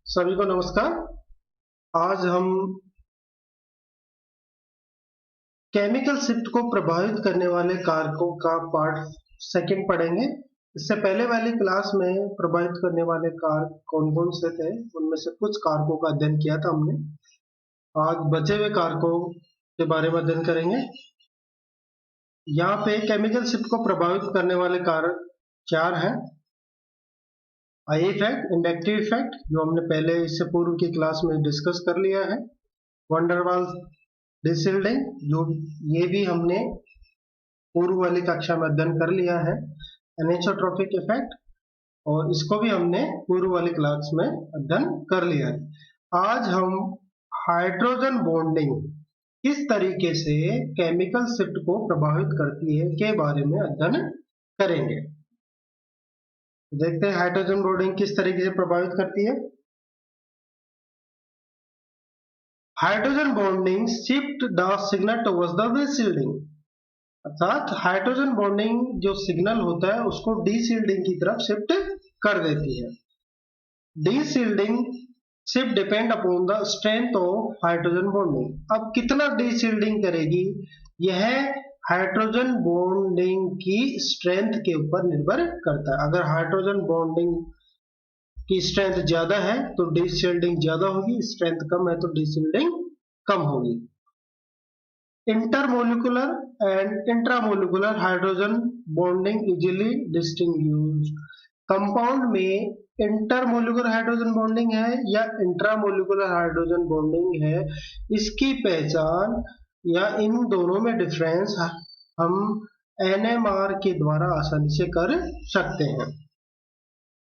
सभी को नमस्कार। आज हम केमिकल शिफ्ट को प्रभावित करने वाले कारकों का पार्ट सेकंड पढ़ेंगे। इससे पहले वाली क्लास में प्रभावित करने वाले कारक कौन कौन से थे, उनमें से कुछ कारकों का अध्ययन किया था हमने। आज बचे हुए कारकों के बारे में अध्ययन करेंगे। यहाँ पे केमिकल शिफ्ट को प्रभावित करने वाले कारक चार हैं। आई इफेक्ट, इंडक्टिव इफेक्ट, जो हमने पहले इससे पूर्व की क्लास में डिस्कस कर लिया है। वंडरवाल डिसिल्डिंग, जो ये भी हमने पूर्व वाली कक्षा में अध्ययन कर लिया है। एनिसोट्रोपिक इफेक्ट, और इसको भी हमने पूर्व वाली क्लास में अध्ययन कर लिया है। आज हम हाइड्रोजन बॉन्डिंग किस तरीके से केमिकल शिफ्ट को प्रभावित करती है के बारे में अध्ययन करेंगे। देखते हैं हाइड्रोजन बॉन्डिंग किस तरीके से प्रभावित करती है। Hydrogen bonding shift the signal towards the deshielding, अर्थात हाइड्रोजन बॉन्डिंग जो सिग्नल होता है उसको डीसिल्डिंग की तरफ शिफ्ट कर देती है। Deshielding shift depend upon the strength of hydrogen bonding. अब कितना डीसिल्डिंग करेगी, यह हाइड्रोजन बॉन्डिंग की स्ट्रेंथ के ऊपर निर्भर करता है। अगर हाइड्रोजन बॉन्डिंग की स्ट्रेंथ ज्यादा है तो डीशिल्डिंग ज्यादा होगी, स्ट्रेंथ कम है तो डीशिल्डिंग कम होगी। Intermolecular and intramolecular hydrogen bonding easily distinguished. Compound में इंटरमोलिकुलर हाइड्रोजन बॉन्डिंग है या इंट्रामोलिकुलर हाइड्रोजन बॉन्डिंग है, इसकी पहचान या इन दोनों में डिफरेंस हम एनएमआर के द्वारा आसानी से कर सकते हैं।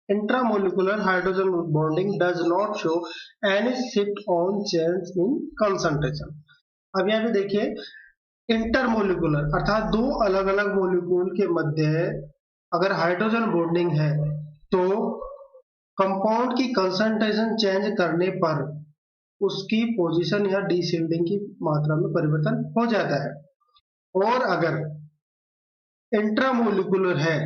Intramolecular hydrogen bonding does not show any shift on change in concentration. अब यहाँ पे देखिए, इंटरमोलिकुलर अर्थात दो अलग अलग मोलिक्यूल के मध्य अगर हाइड्रोजन बॉन्डिंग है तो कंपाउंड की कंसंट्रेशन चेंज करने पर उसकी पोजीशन या डीशिल्डिंग की मात्रा में परिवर्तन हो जाता है। और अगर इंट्रामोलिकुलर है,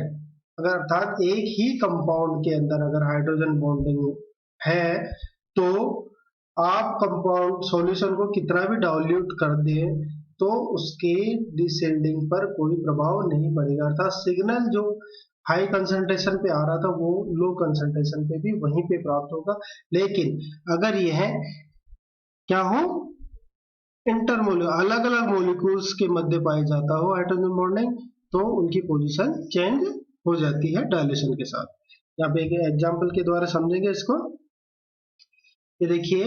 अगर अर्थात एक ही कंपाउंड के अंदर अगर हाइड्रोजन बॉन्डिंग है तो आप कंपाउंड सॉल्यूशन को कितना भी डाइल्यूट कर दें तो उसके डिसिल्डिंग पर कोई प्रभाव नहीं पड़ेगा। अर्थात सिग्नल जो हाई कंसंट्रेशन पे आ रहा था वो लो कंसंट्रेशन पे भी वहीं पे प्राप्त होगा। लेकिन अगर यह क्या हो, इंटरमोलिकुलर अलग अलग मोलिक्यूल्स के मध्य पाया जाता हो हाइड्रोजन बॉन्डिंग, तो उनकी पोजीशन चेंज हो जाती है डायलेशन के साथ। यहाँ पे एक एग्जांपल के द्वारा समझेंगे इसको। ये देखिए,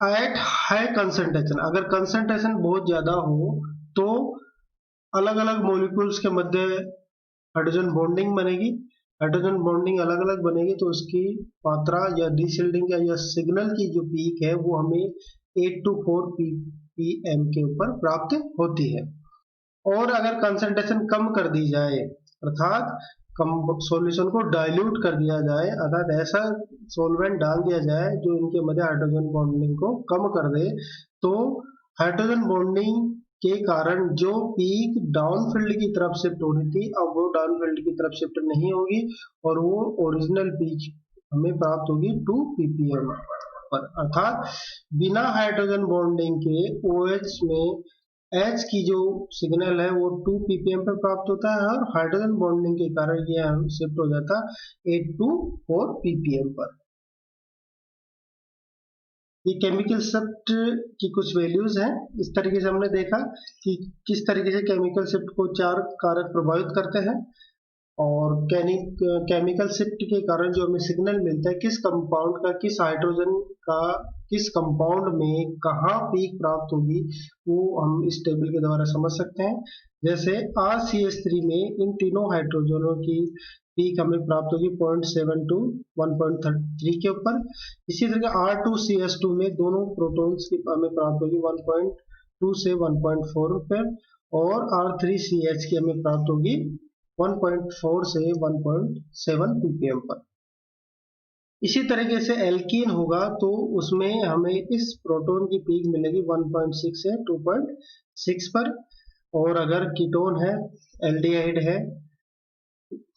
एट हाई कंसंट्रेशन, अगर कंसंट्रेशन बहुत ज्यादा हो तो अलग अलग मोलिक्यूल्स के मध्य हाइड्रोजन बॉन्डिंग बनेगी। हाइड्रोजन बॉन्डिंग अलग अलग बनेगी तो उसकी मात्रा या डीशिल्डिंग या सिग्नल की जो पीक है वो हमें 8 to 4 ppm के ऊपर प्राप्त होती है। और अगर कंसंट्रेशन कम कर दी जाए, अर्थात सॉल्यूशन को डाइल्यूट कर दिया जाए, अर्थात ऐसा सॉल्वेंट डाल दिया जाए जो इनके मध्य हाइड्रोजन बॉन्डिंग को कम कर दे, तो हाइड्रोजन बॉन्डिंग के कारण जो पीक डाउनफील्ड की तरफ शिफ्ट हो रही थी अब वो डाउनफील्ड की तरफ शिफ्ट नहीं होगी और वो ओरिजिनल पीक हमें प्राप्त होगी 2 ppm पर। अर्थात बिना हाइड्रोजन बॉन्डिंग के OH में H की जो सिग्नल है वो 2 ppm पे प्राप्त होता है और हाइड्रोजन बॉन्डिंग के कारण ये शिफ्ट हो जाता 8 to 4 ppm पर। ये केमिकल शिफ्ट की कुछ वैल्यूज हैं। इस तरीके से हमने देखा कि किस तरीके से केमिकल शिफ्ट को चार कारक प्रभावित करते हैं और केमिकल शिफ्ट के कारण जो हमें सिग्नल मिलता है किस कंपाउंड का, किस हाइड्रोजन का किस कंपाउंड में कहाँ पीक प्राप्त होगी वो हम इस टेबल के द्वारा समझ सकते हैं। जैसे RCH3 में इन तीनों हाइड्रोजनों की पीक हमें प्राप्त होगी 0.7 to 1.3 के ऊपर। इसी तरह R2CH2 में दोनों प्रोटॉन्स की हमें प्राप्त होगी 1.2 से 1.4 पर और R3CH की हमें प्राप्त होगी 1.4 से 1.7 ppm पर। इसी तरीके से एल्कीन होगा तो उसमें हमें इस प्रोटॉन की पीक मिलेगी 1.6 से 2.6 पर। और अगर कीटोन है, एल्डिहाइड है,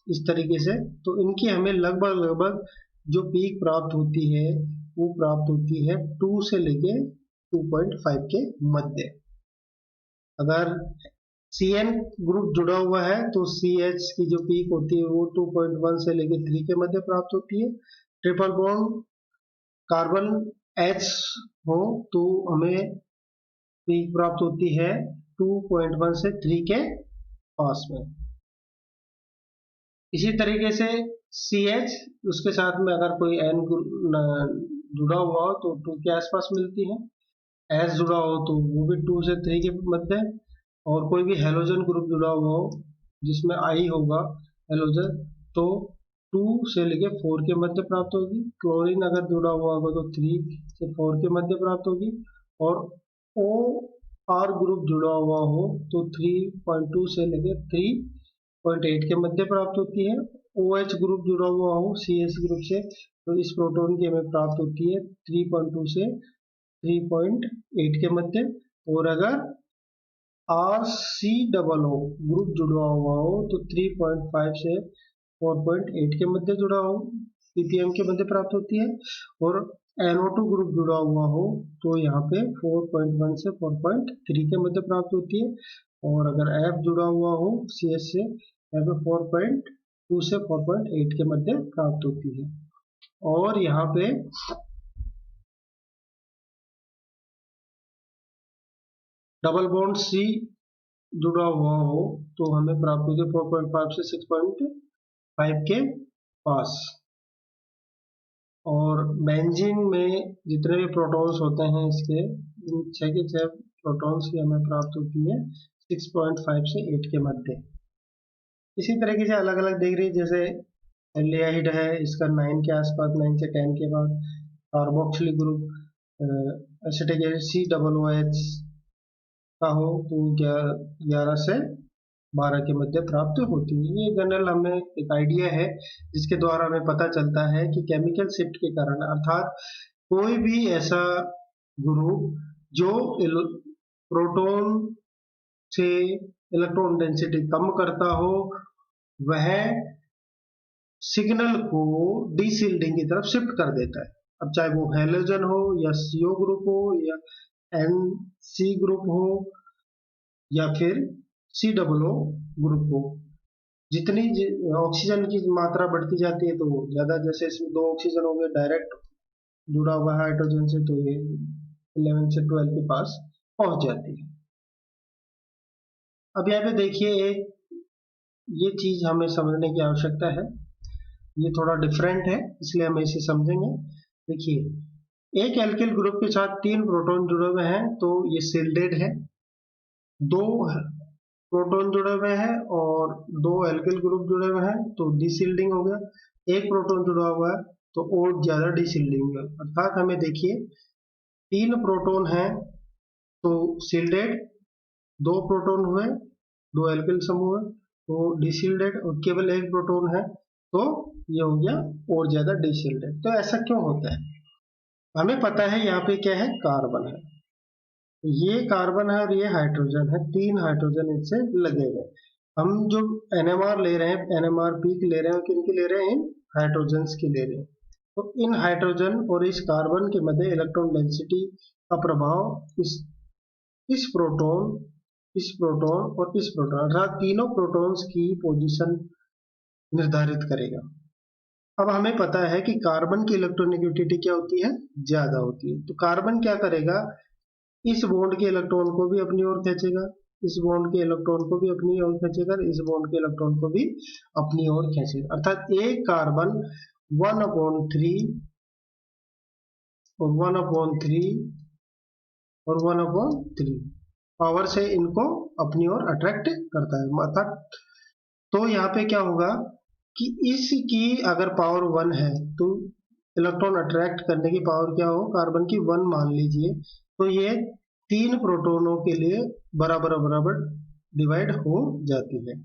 इस तरीके से तो इनकी हमें लगभग जो पीक प्राप्त होती है वो प्राप्त होती है 2 से लेके 2.5 के मध्य। अगर CN ग्रुप जुड़ा हुआ है तो CH की जो पीक होती है वो 2.1 से लेके 3 के मध्य प्राप्त होती है। ट्रिपल बॉन्ड कार्बन H हो तो हमें पीक प्राप्त होती है 2.1 से 3 के पास में। इसी तरीके से CH उसके साथ में अगर कोई N जुड़ा हुआ हो तो 2 के आसपास मिलती है। S जुड़ा हो तो वो भी 2 से 3 के मध्य, और कोई भी हेलोजन ग्रुप जुड़ा हुआ हो जिसमें I होगा हेलोजन तो 2 से लेके 4 के मध्य प्राप्त होगी। क्लोरीन अगर जुड़ा हुआ होगा तो 3 से 4 के मध्य प्राप्त होगी, और OR ग्रुप जुड़ा हुआ हो तो 3.2 से लेके 3.8 के मध्य प्राप्त होती है। OH ग्रुप जुड़ा हुआ हो CH ग्रुप से तो इस प्रोटॉन की हमें प्राप्त होती है 3.2 से 3.8 के मध्य। और अगर RCOO ग्रुप जुड़ा हुआ हो तो 3.5 से 4.8 के मध्य जुड़ा हो ppm के मध्य प्राप्त होती है। और NO2 ग्रुप जुड़ा हुआ हो तो यहाँ पे 4.1 से 4.3 के मध्य प्राप्त होती है। और अगर F जुड़ा हुआ हो CH से यहाँ पे 4.2 से 4.8 के मध्य प्राप्त होती है। और यहाँ पे डबल बॉन्ड C जुड़ा हुआ हो तो हमें प्राप्त होती है 4.5 से 6.5 के पास। और बेंजीन में जितने भी प्रोटॉन्स होते हैं इसके 6 के 6 प्रोटॉन्स की हमें प्राप्त होती है 6.5 से 8 के मध्य। इसी तरीके से अलग अलग देख रही है, जैसे एल्डिहाइड है इसका 9 के आसपास, 9 से 10 के बाद। Carboxylic group acetic acid COOH का हो तो 11 से 12 के मध्य प्राप्त होती है। ये जनरल हमें एक आइडिया है जिसके द्वारा हमें पता चलता है कि केमिकल शिफ्ट के कारण, अर्थात कोई भी ऐसा ग्रुप जो प्रोटॉन से इलेक्ट्रॉन डेंसिटी कम करता हो वह सिग्नल को डीशिल्डिंग की तरफ शिफ्ट कर देता है। अब चाहे वो हेलोजन हो या CO ग्रुप हो या NC ग्रुप हो या फिर COO ग्रुप हो। जितनी ऑक्सीजन की मात्रा बढ़ती जाती है तो ज्यादा, जैसे इसमें 2 ऑक्सीजन हो गए डायरेक्ट जुड़ा हुआ है हाइड्रोजन से तो ये 11 से 12 के पास पहुंच जाती है। अब यहाँ पे देखिए ये चीज हमें समझने की आवश्यकता है, ये थोड़ा डिफरेंट है इसलिए हम इसे समझेंगे। देखिए एक एल्किल ग्रुप के साथ 3 प्रोटॉन जुड़े हुए हैं तो ये सील्डेड है, 2 प्रोटॉन जुड़े हुए हैं और 2 एल्किल ग्रुप जुड़े हुए हैं तो डीशिल्डिंग हो गया। एक प्रोटॉन जुड़ा हुआ है तो और ज्यादा डीशिल्डिंग हो गया। अर्थात हमें देखिए 3 प्रोटॉन है तो सील्डेड, 2 प्रोटॉन हुए 2 एल्किल समूह है तो डीशिल्डेड, और केवल एक प्रोटॉन है तो ये हो गया और ज्यादा डीशिल्डेड। तो ऐसा क्यों होता है? हमें पता है यहाँ पे क्या है, कार्बन है, ये कार्बन है और ये हाइड्रोजन है, 3 हाइड्रोजन इससे लगे हुए। हम जो NMR ले रहे हैं, NMR पीक ले रहे हैं, किनकी ले रहे हैं? इन हाइड्रोजन्स की ले रहे हैं। तो इन हाइड्रोजन और इस कार्बन के मध्य इलेक्ट्रॉन डेंसिटी का प्रभाव इस प्रोटॉन और इस प्रोटॉन अर्थात तीनों प्रोटॉन्स की पोजीशन निर्धारित करेगा। अब हमें पता है कि कार्बन की इलेक्ट्रोनेगेटिविटी क्या होती है, ज्यादा होती है। तो कार्बन क्या करेगा, इस बॉन्ड के इलेक्ट्रॉन को भी अपनी ओर खींचेगा, इस बॉन्ड के इलेक्ट्रॉन को भी अपनी ओर खींचेगा, इस बॉन्ड के इलेक्ट्रॉन को भी अपनी ओर खींचेगा। अर्थात एक कार्बन 1/3 और 1/3 और 1/3 पावर से इनको अपनी ओर अट्रैक्ट करता है। अर्थात तो यहाँ पे क्या होगा कि इसकी अगर पावर 1 है तो इलेक्ट्रॉन अट्रैक्ट करने की पावर क्या हो, कार्बन की 1 मान लीजिए, तो ये 3 प्रोटॉनों के लिए बराबर बराबर डिवाइड हो जाती है।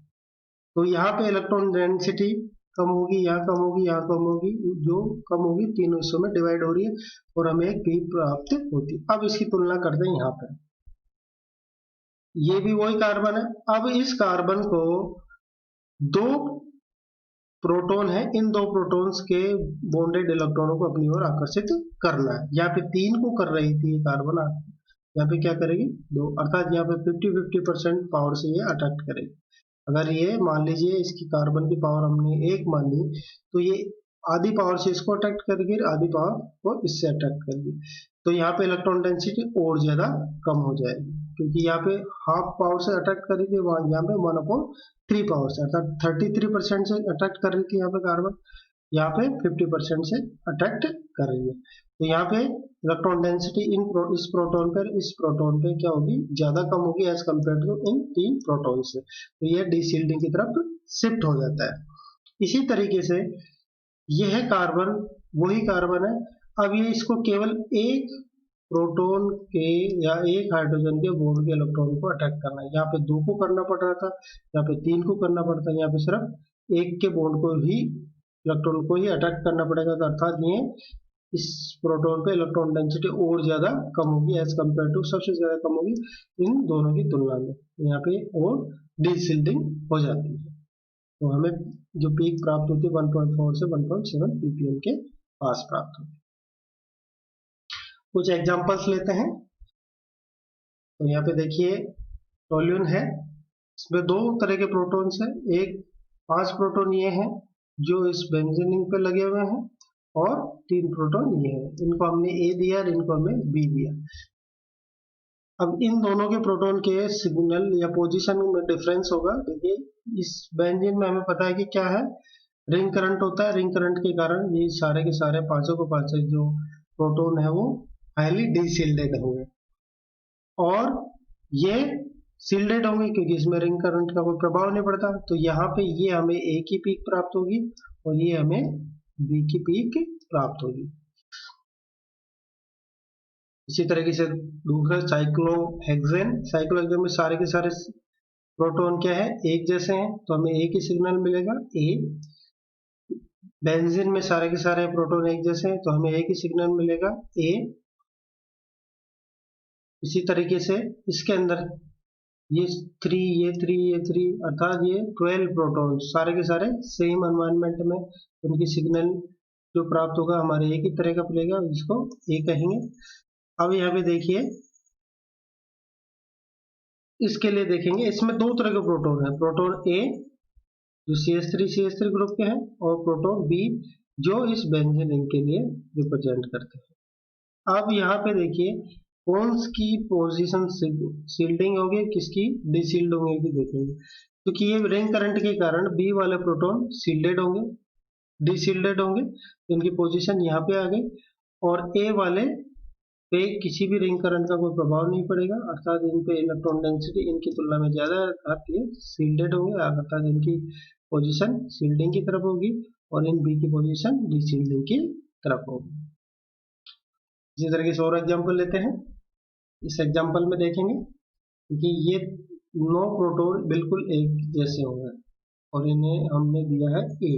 तो यहाँ पे इलेक्ट्रॉन डेंसिटी कम होगी, यहाँ कम होगी, यहाँ कम होगी, जो कम होगी तीनों हिस्सों में डिवाइड हो रही है और हमें एक पीक प्राप्त होती है। अब इसकी तुलना करते हैं यहाँ पर, ये भी वही कार्बन है। अब इस कार्बन को 2 प्रोटॉन है, इन दो प्रोटॉन्स के बॉन्डेड इलेक्ट्रॉनों को अपनी ओर आकर्षित करना है। यहाँ पे 3 को कर रही थी कार्बन, यहाँ पे क्या करेगी 2, अर्थात यहाँ पे 50-50% पावर से ये अट्रैक्ट करेगी। अगर ये मान लीजिए इसकी कार्बन की पावर हमने 1 मान ली, तो ये आधी पावर से इसको अट्रैक्ट करेगी, आधी पावर को इससे अट्रैक्ट करेगी। तो यहाँ पे इलेक्ट्रॉन डेंसिटी और ज्यादा कम हो जाएगी, क्योंकि यहाँ पे हाफ पावर से अट्रैक्ट करेगी, यहाँ पे 1/3 पावर से, अर्थात 33% से अट्रैक्ट कर रही थी यहाँ पे कार्बन, यहाँ पे 50% से अट्रैक्ट कर रही है। तो यहाँ पे इलेक्ट्रॉन डेंसिटी इस प्रोटॉन पे क्या होगी, ज्यादा कम होगी as compared to in 3 proton से। तो ये डीशील्डिंग की तरफ शिफ्ट हो जाता है। इसी तरीके से यह कार्बन वही कार्बन है, अब ये इसको केवल एक प्रोटॉन के या एक हाइड्रोजन के बॉन्ड के इलेक्ट्रॉन को अटैक करना है। यहाँ पे 2 को करना पड़ रहा था, यहाँ पे 3 को करना पड़ता है, यहाँ पे सिर्फ एक के बॉन्ड को ही, इलेक्ट्रॉन को ही अटैक करना पड़ेगा। तो अर्थात ये इस प्रोटॉन पे इलेक्ट्रॉन डेंसिटी और ज्यादा कम होगी एज कम्पेयर टू, सबसे ज्यादा कम होगी इन दोनों की तुलना में, यहाँ पे और डीशील्डिंग हो जाती है। तो हमें जो पीक प्राप्त होती है 1.4 से 1.7 ppm के पास प्राप्त होती है। कुछ एग्जांपल्स लेते हैं। तो यहाँ पे देखिए टोल्यून है, इसमें 2 तरह के प्रोटॉन्स हैं, एक 5 प्रोटॉन ये हैं जो इस बेंजीन पे लगे हुए हैं, और 3 प्रोटॉन ये हैं, इनको हमने A दिया और इनको हमने B दिया। अब इन दोनों के प्रोटॉन के सिग्नल या पोजीशन में डिफरेंस होगा। देखिए इस बेंजीन में हमें पता है कि क्या है, रिंग करंट होता है, रिंग करंट के कारण ये सारे के सारे पांचों को पांचों जो प्रोटॉन है वो हाईली डीशील्डेड होंगे, और ये सील्डेड होंगे क्योंकि इसमें रिंग करंट का कोई प्रभाव नहीं पड़ता। तो यहाँ पे ये हमें A की पीक प्राप्त होगी और ये हमें B की पीक प्राप्त होगी। इसी तरीके से दूसरा साइक्लोहेक्सेन में सारे के सारे प्रोटॉन क्या है, एक जैसे हैं, तो हमें एक ही सिग्नल मिलेगा A। बेंजीन में सारे के सारे प्रोटॉन एक जैसे हैं, तो हमें एक ही सिग्नल मिलेगा A। इसी तरीके से इसके अंदर ये 3 ये 3 ये 3, अर्थात ये 12 प्रोटॉन सारे के सारे सेम एनवायरनमेंट में, उनकी सिग्नल जो प्राप्त होगा हमारे एक ही तरह का मिलेगा, जिसको A कहेंगे। अब यहाँ पे देखिए इसके लिए देखेंगे, इसमें 2 तरह के प्रोटॉन है, प्रोटॉन A जो CH3 ग्रुप के हैं, और प्रोटॉन B जो इस बेंजीन रिंग के लिए रिप्रेजेंट करते हैं। अब यहाँ पे देखिए कौन की पोजीशन सील्डिंग होगी, किसकी डीसील्ड होगी देखेंगे। क्योंकि ये रिंग करंट के कारण B वाले प्रोटॉन सील्डेड होंगे, डीसील्डेड होंगे, इनकी पोजीशन यहाँ पे आ गई, और A वाले पे किसी भी रिंग करंट का कोई प्रभाव नहीं पड़ेगा, अर्थात इन पे इलेक्ट्रॉन डेंसिटी इनकी तुलना में ज्यादा है, अर्थात ये सील्डेड होंगे, अर्थात इनकी पोजीशन सील्डिंग की तरफ होगी, और इन B की पोजीशन डीसील्डिंग की तरफ होगी। इसी तरीके से और एग्जाम्पल लेते हैं। इस एग्जाम्पल में देखेंगे कि ये 9 प्रोटॉन बिल्कुल एक जैसे होंगे, और इन्हें हमने दिया है A,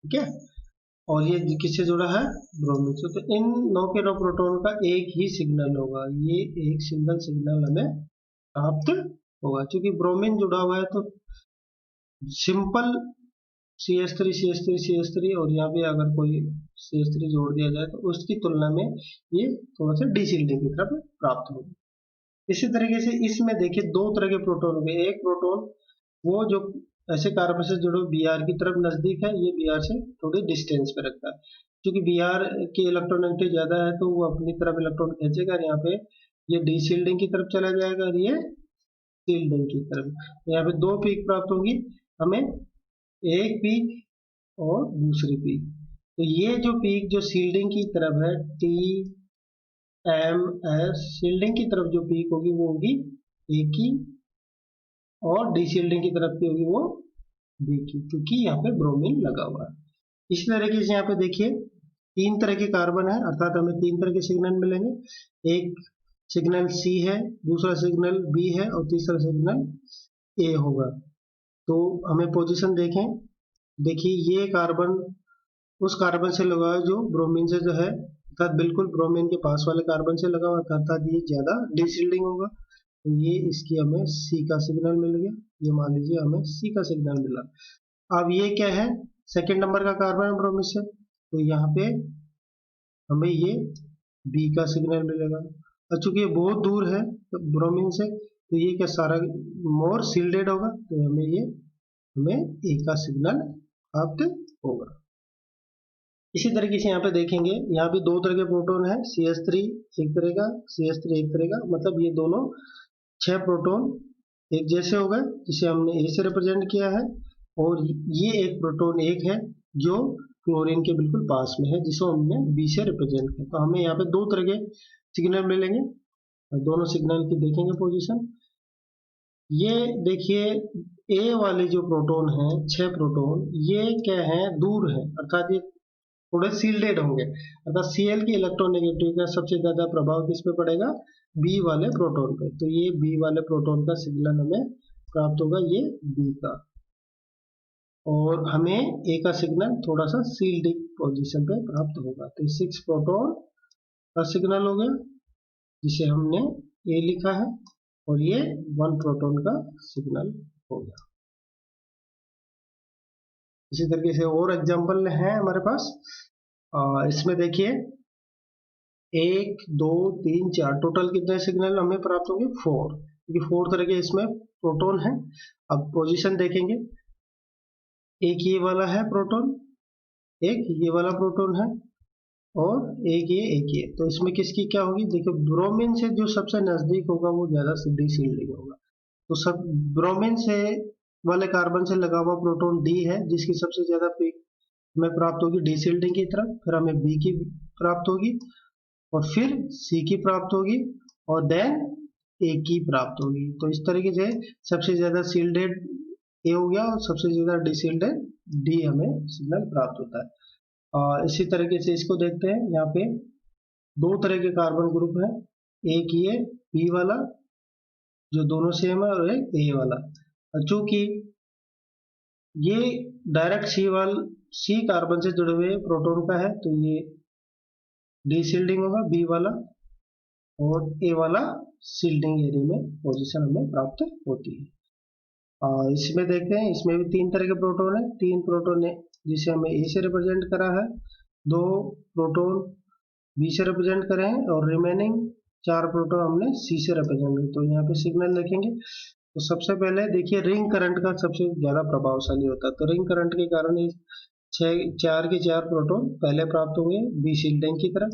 ठीक है, और ये किससे जुड़ा है, ब्रोमीन से। तो इन 9 के 9 प्रोटॉन का एक ही सिग्नल होगा, ये एक सिग्नल हमें प्राप्त होगा। क्योंकि ब्रोमीन जुड़ा हुआ है तो सिंपल CH3 और यहाँ पे अगर कोई CH3 जोड़ दिया जाए तो उसकी तुलना में ये थोड़ा सा डीशील्डिंग की तरफ प्राप्त होगी। इसी तरीके से इसमें देखिए 2 तरह के प्रोटॉन होंगे, एक प्रोटॉन वो जो ऐसे कार्बन से जुड़े Br की तरफ नजदीक है, ये Br से थोड़ी डिस्टेंस पे रखता है। क्योंकि Br की इलेक्ट्रोनेगेटिव ज्यादा है तो वो अपनी तरफ इलेक्ट्रॉन खींचेगा, यहाँ पे ये डीशील्डिंग की तरफ चला जाएगा और ये शील्डिंग की तरफ। यहाँ पे 2 पीक प्राप्त होगी हमें, एक पीक और दूसरी पीक। तो ये जो पीक जो शील्डिंग की तरफ है TMS, शील्डिंग की तरफ जो पीक होगी वो होगी A की, और डीशील्डिंग की तरफ की होगी वो B की, क्योंकि यहाँ पे ब्रोमीन लगा हुआ है। इस तरीके से यहाँ पे देखिए 3 तरह के कार्बन है, अर्थात हमें 3 तरह के सिग्नल मिलेंगे, एक सिग्नल C है, दूसरा सिग्नल B है, और तीसरा सिग्नल A होगा। तो हमें पोजीशन देखें, देखिए ये कार्बन उस कार्बन से लगा हुआ है जो ब्रोमीन से जो है, अर्थात बिल्कुल ब्रोमीन के पास वाले कार्बन से लगा हुआ, अर्थात ये ज्यादा डीशील्डिंग होगा। तो ये इसकी हमें C का सिग्नल मिल गया, ये मान लीजिए हमें C का सिग्नल मिला। अब ये क्या है, सेकेंड नंबर का कार्बन है ब्रोमीन से, तो यहाँ पे हमें ये बी का सिग्नल मिलेगा। और चूंकि ये बहुत दूर है तो ब्रोमीन से, तो ये क्या सारा मोर सील्डेड होगा, तो हमें ए का सिग्नल प्राप्त होगा। इसी तरीके से यहाँ पे देखेंगे, यहाँ भी दो तरह के प्रोटॉन है, CH3 एक तरह का, CH3 एक तरह का, मतलब ये दोनों 6 प्रोटॉन एक जैसे हो गए, जिसे हमने ए से रिप्रेजेंट किया है। और ये एक प्रोटॉन एक है जो क्लोरीन के बिल्कुल पास में है, जिसे हमने बी से रिप्रेजेंट किया। तो हमें यहाँ पे दो तरह के सिग्नल मिलेंगे, दोनों सिग्नल की देखेंगे पोजीशन। ये देखिए ए वाले जो प्रोटॉन है, 6 प्रोटॉन, ये क्या है, दूर है, अर्थात ये थोड़े सील्डेड होंगे, अर्थात Cl की इलेक्ट्रोनेगेटिविटी का सबसे ज्यादा प्रभाव किस पे पड़ेगा, बी वाले प्रोटॉन पे। तो ये बी वाले प्रोटॉन का सिग्नल हमें प्राप्त होगा, ये बी का। और हमें ए का सिग्नल थोड़ा सा सील्ड पोजीशन पे प्राप्त होगा। तो 6 प्रोटॉन का सिग्नल हो गया, जिसे हमने ए लिखा है, और ये 1 प्रोटॉन का सिग्नल हो गया। इसी तरीके से और एग्जांपल है हमारे पास। इसमें देखिए 1 2 3 4 टोटल कितने सिग्नल हमें प्राप्त होंगे, 4, क्योंकि 4 तरह के इसमें प्रोटॉन है। अब पोजीशन देखेंगे, एक ये वाला है प्रोटॉन, एक ये वाला प्रोटॉन है, और एक ये। तो इसमें किसकी क्या होगी, देखो ब्रोमीन से जो सबसे नजदीक होगा वो ज्यादा सीधी सील्डिंग होगा। तो सब ब्रोमीन से वाले कार्बन से लगा हुआ प्रोटॉन डी है, जिसकी सबसे ज्यादा पीक हमें प्राप्त होगी डी सील्डिंग की तरफ, फिर हमें बी की प्राप्त होगी, और फिर सी की प्राप्त होगी, और देन ए की प्राप्त होगी। तो इस तरीके से सबसे ज्यादा सील्डेड ए हो गया, और सबसे ज्यादा डिसील्डेड डी हमें सिग्नल प्राप्त होता है। इसी तरीके से इसको देखते हैं, यहाँ पे दो तरह के कार्बन ग्रुप है, एक ये पी वाला जो दोनों सेम है, और एक ए वाला। चूंकि ये डायरेक्ट सी कार्बन से जुड़े हुए प्रोटॉन का है, तो ये डीसील्डिंग होगा बी वाला, और ए वाला सील्डिंग एरिया में पोजीशन हमें प्राप्त होती है। इसमें देखते हैं, इसमें भी 3 तरह के प्रोटॉन है, 3 प्रोटॉन है जिसे हमें ए से रिप्रेजेंट करा है, 2 प्रोटॉन बी से रिप्रेजेंट करे हैं, और रिमेनिंग 4 प्रोटॉन हमने सी से रिप्रेजेंट किए। तो यहाँ पे सिग्नल देखेंगे, तो सबसे पहले देखिए रिंग करंट का सबसे ज्यादा प्रभावशाली होता है। तो रिंग करंट के कारण 4 के 4 प्रोटॉन पहले प्राप्त होंगे बी सील्डिंग की तरफ।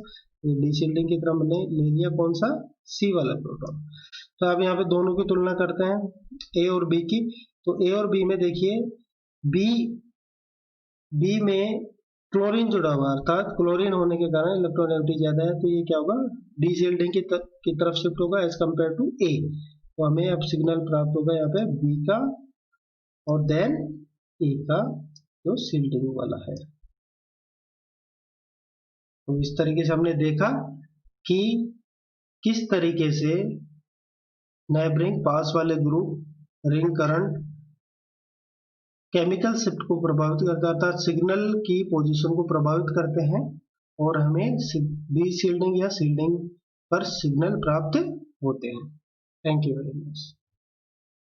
डी सील्डिंग की तरफ हमने ले लिया कौन सा, सी वाला प्रोटॉन। तो अब यहाँ पे दोनों की तुलना करते हैं, ए और बी की। तो ए और बी में देखिए बी में क्लोरीन जुड़ा हुआ है, अर्थात क्लोरीन होने के कारण इलेक्ट्रोनेगेटिविटी ज्यादा है, तो ये क्या होगा, डी सील्डिंग की तरफ शिफ्ट होगा एज कम्पेयर टू ए। तो हमें अब सिग्नल प्राप्त होगा यहाँ पे बी का, और देन ए का जो सील्डिंग वाला है। तो इस तरीके से हमने देखा कि किस तरीके से नेबरिंग पास वाले group ring current chemical shift को प्रभावित करता है, अर्थात सिग्नल की पोजीशन को प्रभावित करते हैं, और हमें बी सील्डिंग या सील्डिंग पर सिग्नल प्राप्त होते हैं। Thank you very much.